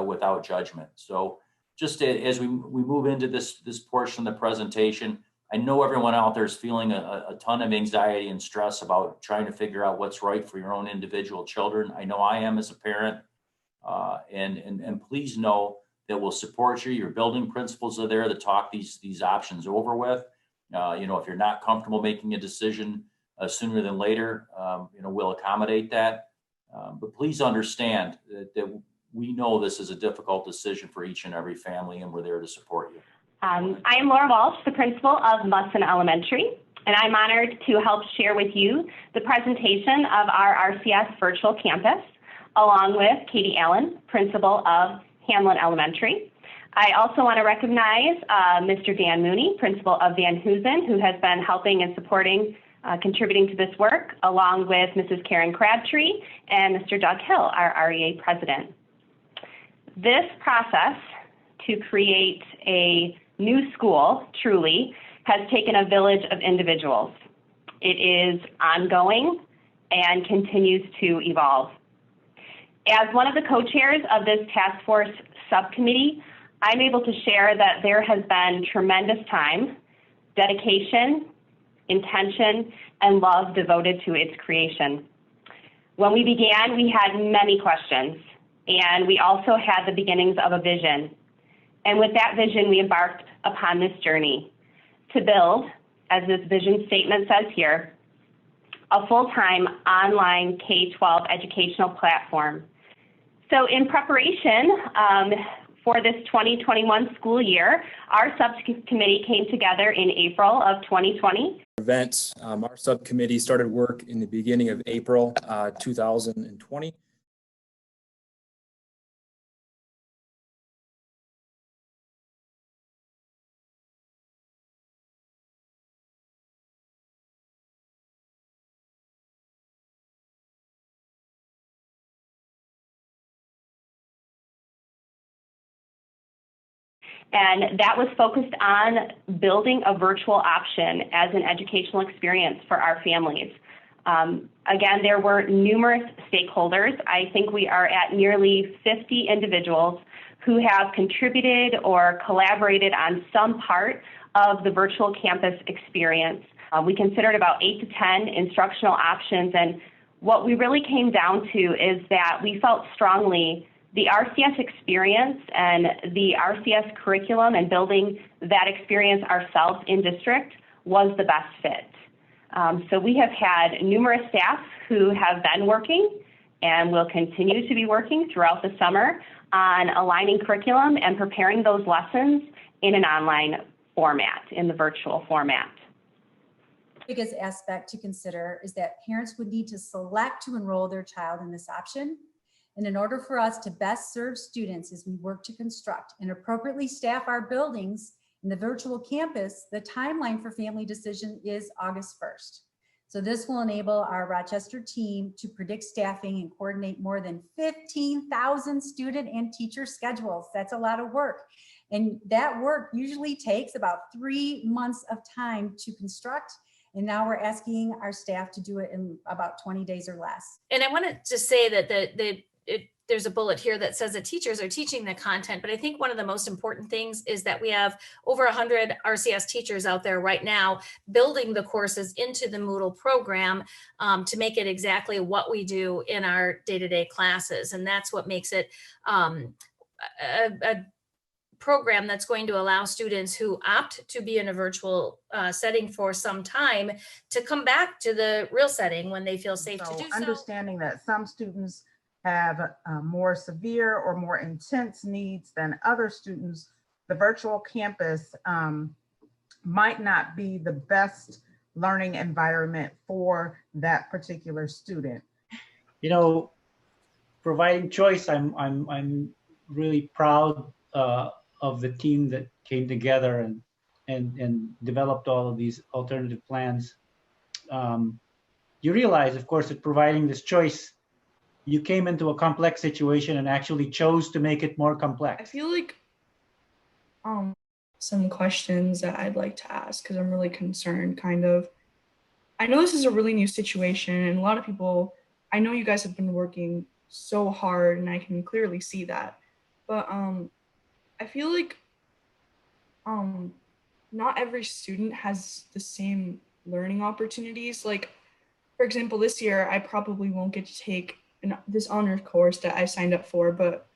without judgment. So just as we move into this portion of the presentation, I know everyone out there is feeling a ton of anxiety and stress about trying to figure out what's right for your own individual children. I know I am as a parent, and please know that we'll support you. Your building principals are there to talk these options over with. If you're not comfortable making a decision sooner than later, we'll accommodate that. But please understand that we know this is a difficult decision for each and every family, and we're there to support you. I am Laura Walsh, the principal of Musson Elementary, and I'm honored to help share with you the presentation of our RCS virtual campus, along with Katie Allen, principal of Hamlin Elementary. I also want to recognize Mr. Dan Mooney, principal of Van Hoosen, who has been helping and supporting, contributing to this work, along with Mrs. Karen Crabtree and Mr. Doug Hill, our REA president. This process to create a new school, truly, has taken a village of individuals. It is ongoing and continues to evolve. As one of the co-chairs of this task force subcommittee, I'm able to share that there has been tremendous time, dedication, intention, and love devoted to its creation. When we began, we had many questions, and we also had the beginnings of a vision. And with that vision, we embarked upon this journey to build, as this vision statement says here, a full-time online K-12 educational platform. So in preparation for this 2021 school year, our subcommittee came together in April of 2020. Our subcommittee started work in the beginning of April 2020. And that was focused on building a virtual option as an educational experience for our families. Again, there were numerous stakeholders. I think we are at nearly 50 individuals who have contributed or collaborated on some part of the virtual campus experience. We considered about 8 to 10 instructional options, and what we really came down to is that we felt strongly the RCS experience and the RCS curriculum and building that experience ourselves in district was the best fit. So we have had numerous staff who have been working and will continue to be working throughout the summer on aligning curriculum and preparing those lessons in an online format, in the virtual format. The biggest aspect to consider is that parents would need to select to enroll their child in this option. And in order for us to best serve students as we work to construct and appropriately staff our buildings in the virtual campus, the timeline for family decision is August 1st. So this will enable our Rochester team to predict staffing and coordinate more than 15,000 student and teacher schedules. That's a lot of work. And that work usually takes about 3 months of time to construct. And now we're asking our staff to do it in about 20 days or less. And I want to just say that there's a bullet here that says that teachers are teaching the content, but I think one of the most important things is that we have over 100 RCS teachers out there right now building the courses into the Moodle program to make it exactly what we do in our day-to-day classes. And that's what makes it a program that's going to allow students who opt to be in a virtual setting for some time to come back to the real setting when they feel safe to do so. Understanding that some students have more severe or more intense needs than other students, the virtual campus might not be the best learning environment for that particular student. You know, providing choice, I'm really proud of the team that came together and developed all of these alternative plans. You realize, of course, that providing this choice, you came into a complex situation and actually chose to make it more complex. I feel like some questions that I'd like to ask, because I'm really concerned, kind of. I know this is a really new situation, and a lot of people, I know you guys have been working so hard, and I can clearly see that. but I feel like not every student has the same learning opportunities. Like, for example, this year I probably won't get to take this honors course that I signed up for, but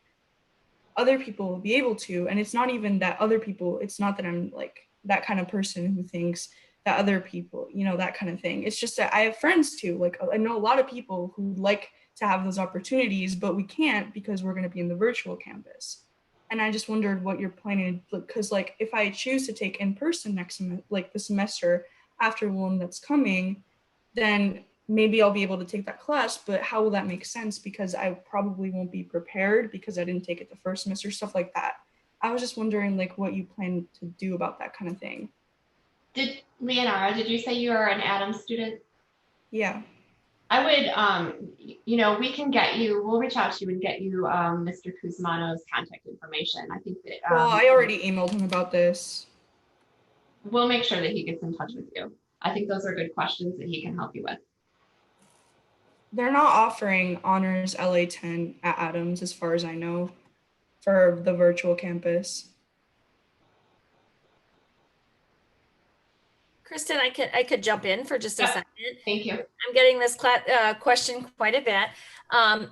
other people will be able to. And it's not even that other people, it's not that I'm like that kind of person who thinks that other people, you know, that kind of thing. It's just that I have friends too. Like, I know a lot of people who like to have those opportunities, but we can't because we're going to be in the virtual campus. And I just wondered what you're planning, because like if I choose to take in person like the semester after one that's coming, then maybe I'll be able to take that class, but how will that make sense? Because I probably won't be prepared because I didn't take it the first semester, stuff like that. I was just wondering like what you plan to do about that kind of thing. Leonara, did you say you are an Adams student? Yeah. I would, we can we'll reach out to you and get you Mr. Kuzmano's contact information. I think that. Well, I already emailed him about this. We'll make sure that he gets in touch with you. I think those are good questions that he can help you with. They're not offering honors LA 10 at Adams, as far as I know, for the virtual campus. Kristen, I could jump in for just a second. Thank you. I'm getting this question quite a bit.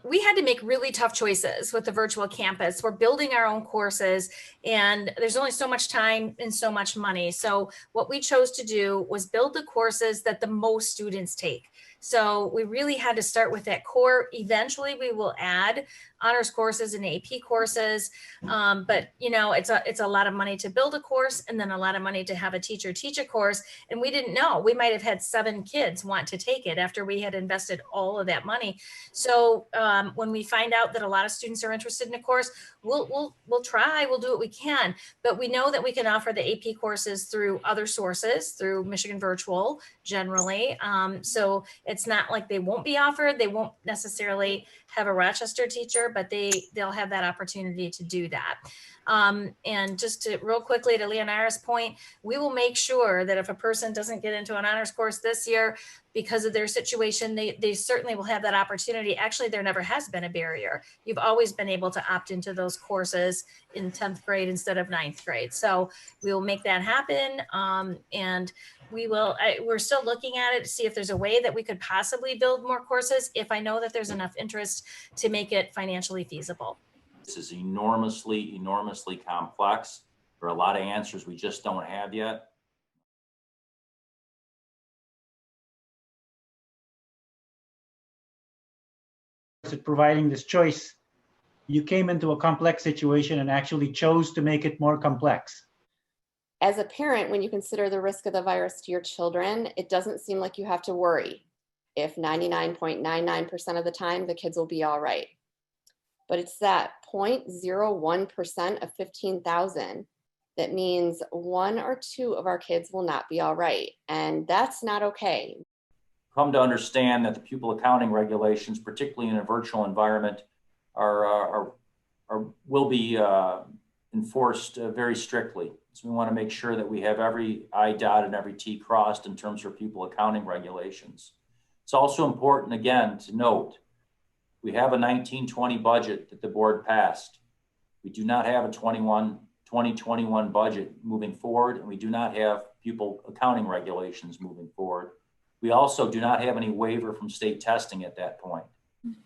We had to make really tough choices with the virtual campus. We're building our own courses and there's only so much time and so much money. So what we chose to do was build the courses that the most students take. So we really had to start with that core. Eventually we will add honors courses and AP courses. But you know, it's a lot of money to build a course and then a lot of money to have a teacher teach a course. And we didn't know, we might've had 7 kids want to take it after we had invested all of that money. So when we find out that a lot of students are interested in a course, we'll try, we'll do what we can, but we know that we can offer the AP courses through other sources, through Michigan Virtual generally. So it's not like they won't be offered. They won't necessarily have a Rochester teacher, but they'll have that opportunity to do that. And just to real quickly to Leonara's point, we will make sure that if a person doesn't get into an honors course this year because of their situation, they certainly will have that opportunity. Actually, there never has been a barrier. You've always been able to opt into those courses in 10th grade instead of 9th grade. So we will make that happen. And we're still looking at it to see if there's a way that we could possibly build more courses if I know that there's enough interest to make it financially feasible. This is enormously, enormously complex. There are a lot of answers we just don't have yet. Providing this choice, you came into a complex situation and actually chose to make it more complex. As a parent, when you consider the risk of the virus to your children, it doesn't seem like you have to worry if 99.99% of the time the kids will be all right. But it's that 0.01% of 15,000 that means 1 or 2 of our kids will not be all right. And that's not okay. Come to understand that the pupil accounting regulations, particularly in a virtual environment, will be enforced very strictly. So we want to make sure that we have every I dotted and every T crossed in terms of pupil accounting regulations. It's also important, again, to note, we have a 19-20 budget that the board passed. We do not have a 2021 budget moving forward, and we do not have pupil accounting regulations moving forward. We also do not have any waiver from state testing at that point.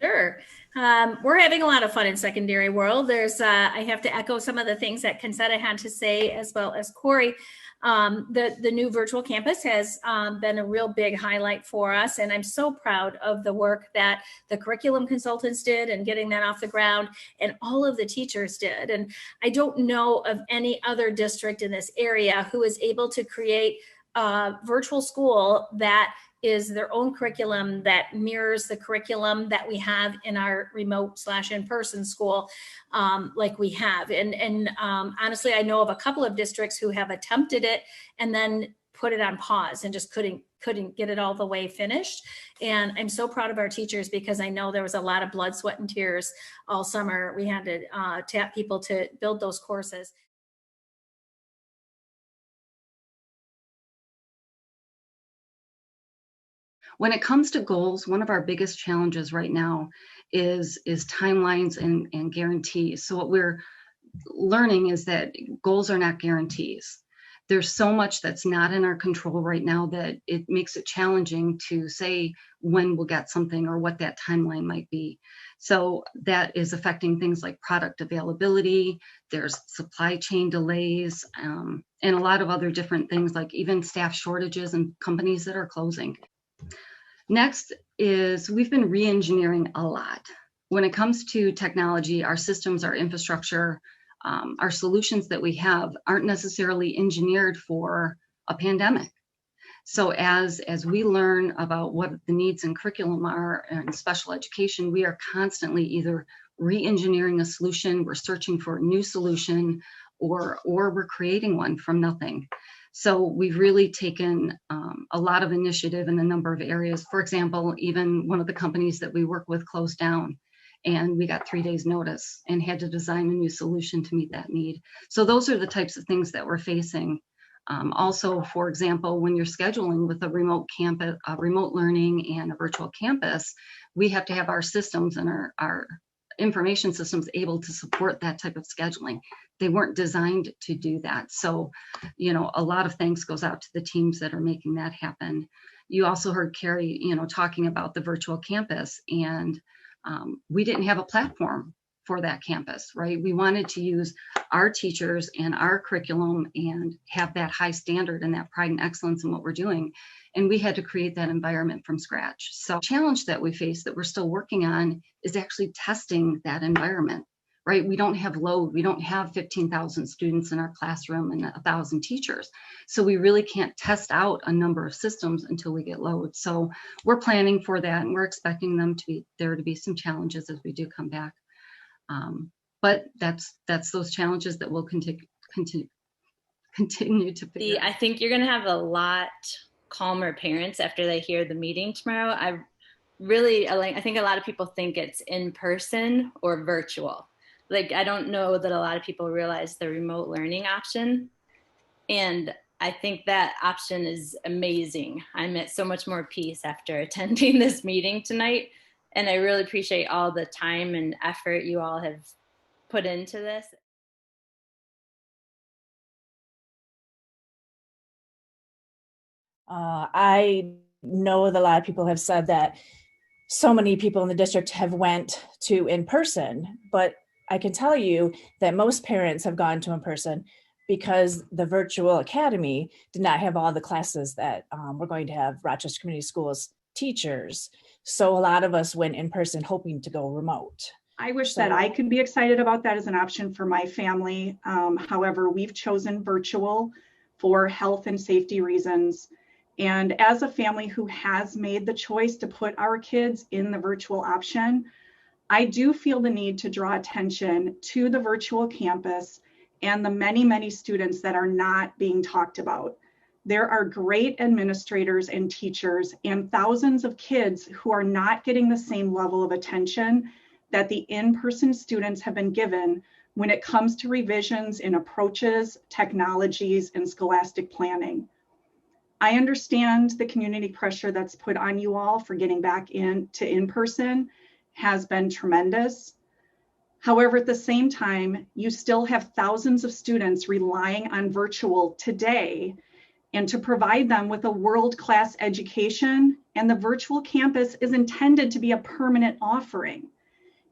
Sure. We're having a lot of fun in secondary world. There's, I have to echo some of the things that Concetta had to say, as well as Corey. The new virtual campus has been a real big highlight for us. And I'm so proud of the work that the curriculum consultants did and getting that off the ground, and all of the teachers did. And I don't know of any other district in this area who is able to create a virtual school that is their own curriculum that mirrors the curriculum that we have in our remote / in-person school, like we have. And honestly, I know of a couple of districts who have attempted it and then put it on pause and just couldn't get it all the way finished. And I'm so proud of our teachers, because I know there was a lot of blood, sweat, and tears all summer. We had to tap people to build those courses. When it comes to goals, one of our biggest challenges right now is timelines and guarantees. So what we're learning is that goals are not guarantees. There's so much that's not in our control right now that it makes it challenging to say when we'll get something or what that timeline might be. So that is affecting things like product availability, there's supply chain delays, and a lot of other different things like even staff shortages and companies that are closing. Next is we've been re-engineering a lot. When it comes to technology, our systems, our infrastructure, our solutions that we have aren't necessarily engineered for a pandemic. So as we learn about what the needs in curriculum are in special education, we are constantly either re-engineering a solution, we're searching for a new solution, or we're creating one from nothing. So we've really taken a lot of initiative in a number of areas. For example, even one of the companies that we work with closed down, and we got 3 days notice and had to design a new solution to meet that need. So those are the types of things that we're facing. Also, for example, when you're scheduling with a remote campus, remote learning and a virtual campus, we have to have our systems and our information systems able to support that type of scheduling. They weren't designed to do that. So, you know, a lot of thanks goes out to the teams that are making that happen. You also heard Carrie, you know, talking about the virtual campus, and we didn't have a platform for that campus, right? We wanted to use our teachers and our curriculum and have that high standard and that pride and excellence in what we're doing. And we had to create that environment from scratch. So the challenge that we face that we're still working on is actually testing that environment, right? We don't have load. We don't have 15,000 students in our classroom and 1,000 teachers. So we really can't test out a number of systems until we get load. So we're planning for that, and we're expecting there to be some challenges as we do come back. But that's those challenges that we'll continue to figure out. I think you're going to have a lot calmer parents after they hear the meeting tomorrow. I think a lot of people think it's in person or virtual. Like, I don't know that a lot of people realize the remote learning option. And I think that option is amazing. I'm at so much more peace after attending this meeting tonight. And I really appreciate all the time and effort you all have put into this. I know that a lot of people have said that so many people in the district have went to in person, but I can tell you that most parents have gone to in person because the virtual academy did not have all the classes that we're going to have Rochester Community Schools teachers. So a lot of us went in person hoping to go remote. I wish that I could be excited about that as an option for my family. However, we've chosen virtual for health and safety reasons. And as a family who has made the choice to put our kids in the virtual option, I do feel the need to draw attention to the virtual campus and the many, many students that are not being talked about. There are great administrators and teachers and thousands of kids who are not getting the same level of attention that the in-person students have been given when it comes to revisions in approaches, technologies, and scholastic planning. I understand the community pressure that's put on you all for getting back into in-person has been tremendous. However, at the same time, you still have thousands of students relying on virtual today, and to provide them with a world-class education, and the virtual campus is intended to be a permanent offering.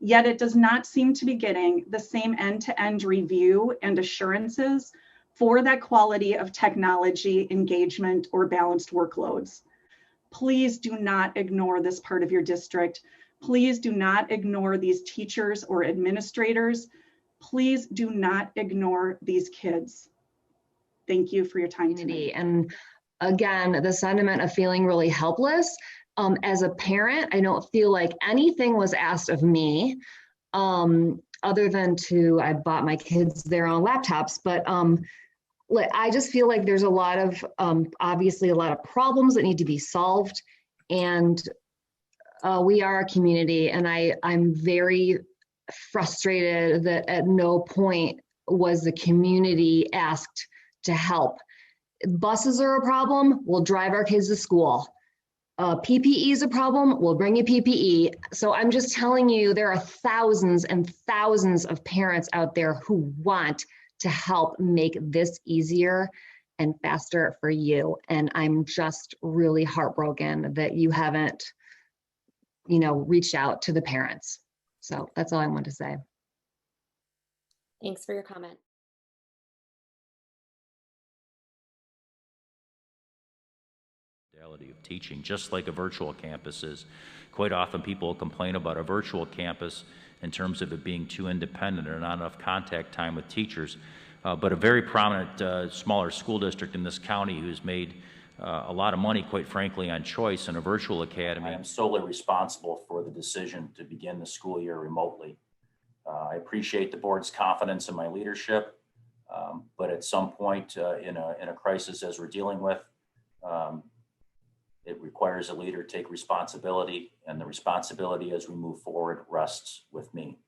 Yet it does not seem to be getting the same end-to-end review and assurances for that quality of technology engagement or balanced workloads. Please do not ignore this part of your district. Please do not ignore these teachers or administrators. Please do not ignore these kids. Thank you for your time tonight. And again, the sentiment of feeling really helpless. As a parent, I don't feel like anything was asked of me other than I bought my kids their own laptops, but I just feel like there's a lot of, obviously a lot of problems that need to be solved. And we are a community, and I'm very frustrated that at no point was the community asked to help. Buses are a problem, we'll drive our kids to school. PPE is a problem, we'll bring you PPE. So I'm just telling you, there are thousands and thousands of parents out there who want to help make this easier and faster for you. And I'm just really heartbroken that you haven't, reached out to the parents. So that's all I want to say. Thanks for your comment. Of teaching, just like a virtual campus is. Quite often people complain about a virtual campus in terms of it being too independent or not enough contact time with teachers. But a very prominent smaller school district in this county who's made a lot of money, quite frankly, on choice in a virtual academy. I am solely responsible for the decision to begin the school year remotely. I appreciate the board's confidence in my leadership, but at some point in a crisis as we're dealing with, it requires a leader to take responsibility, and the responsibility as we move forward rests with me.